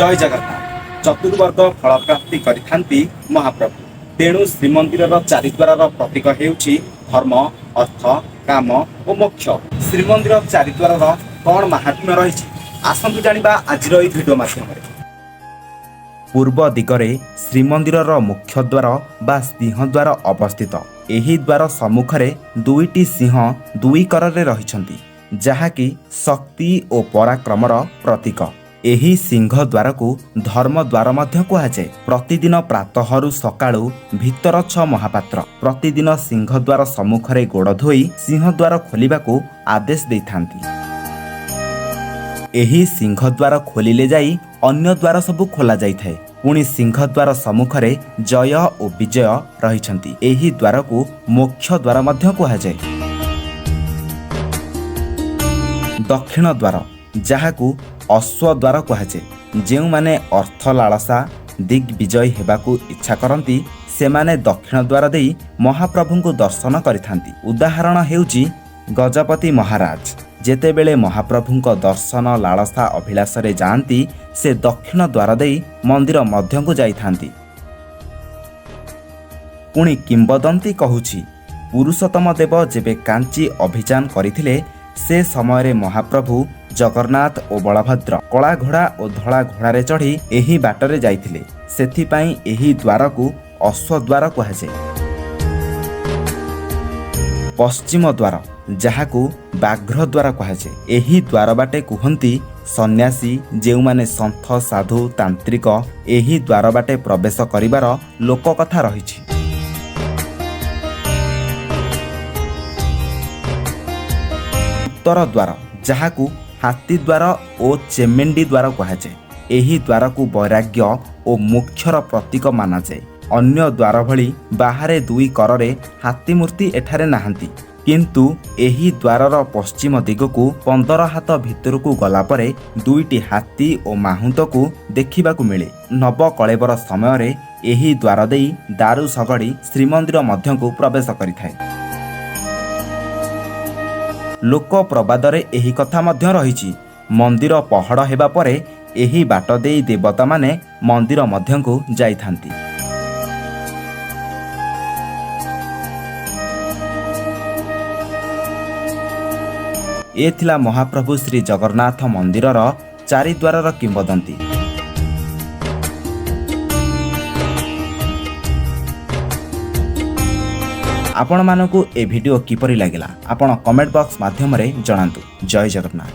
जय जगन्नाथ चतुर्वर्ग फल प्राप्ति करिथांती महाप्रभु। तेणु श्रीमंदिर चारिद्वार प्रतीक हेउछि धर्म, अर्थ, काम और मोक्ष। श्रीमंदिर चारिद्वार कौन महात्म्य रही आसतु जानिबा आजिर एई भिडियो माध्यम। पूर्व दिगरे श्रीमंदिर मुख्य द्वार बा सिंहद्वार अवस्थित। एही द्वार सम्मुखरे दुईटी सिंह दुई कररे रहिछंती, जाहाकि शक्ति और पराक्रमर प्रतीक। एही सिंह द्वार को धर्म द्वार मध्य कुहाଯାଏ। प्रतिदिन प्रातःरु सकाळु भितरछ महापात्र प्रतिदिन सिंह द्वार सम्मुखरे गोड़ धोई सिंह द्वार खोलिबाकू आदेश देइथांती। एही सिंह द्वार खोलिले जाई अन्य द्वार सबु खोला जाइथाए। पुणी सिंह द्वार सम्मुखरे जय और विजय रहिछंती। एही द्वार को मोक्ष द्वार मध्य कुहाଯାଏ। दक्षिण द्वार जहाकू अश्व द्वार कुहाଯାଏ। जेउ माने अर्थ लालसा दिग्विजय हेबाकू इच्छा करती सेमाने दक्षिण द्वार देई महाप्रभुଙ୍କୁ दर्शन करिथांती। उदाहरण हेउची गजपति महाराज जेतेबेले महाप्रभुଙ୍କ दर्शन लालसा अभिलाषरे जाती से दक्षिण द्वार देई मंदिर मध्यकू जाइथांती। पुणी किंबदंती कहूछि पुरुषोत्तम देव जेबे कांची अभियान करथिले से समय महाप्रभु जगन्नाथ और बलभद्र कला घोड़ा और धला घोड़ारे चढ़ी एही बाटरे जाइथिले। सेथिपाई एही द्वार को अश्व द्वार कुहाଯାଏ। पश्चिम द्वार जहाकू बाघ्र द्वार कुहाଯାଏ। एही द्वार बाटे कुहंती सन्यासी जेउमाने संथ साधु तांत्रिक एही द्वार बाटे प्रवेश करिवार लोक कथा रहिछि। उत्तर द्वार जहाकू हाथी द्वार और चेमेंडी द्वार कुहाଯାଏ। एही द्वार को वैराग्य और मोक्षर प्रतीक माना जाए। अन्य द्वार भली बाहरे दुई कररे हाथी मूर्ति एठारे नाहांती, किंतु एही द्वारर पश्चिम दिग को 15 हाथ भितर को गला परे दुईटी हाथी और माहुंत को देखिबाकू मिले। नव कलेबर समय एही द्वार देई दारू सगड़ी श्रीमंदिर मध्य को प्रवेश करिथाए। लोक प्रबादरे एही कथा मध्य रहिछि। मंदिर पहड़ हेबा परे एही बाट देई देवता माने मंदिर मध्य को जाइथांती। ए थिला महाप्रभु श्री जगन्नाथ मंदिरर चारिद्वारर किंबदंती। आपण मानकू ए वीडियो किपरि लागिला आपण कमेंट बॉक्स माध्यम रे जणांतु। जय जगन्नाथ।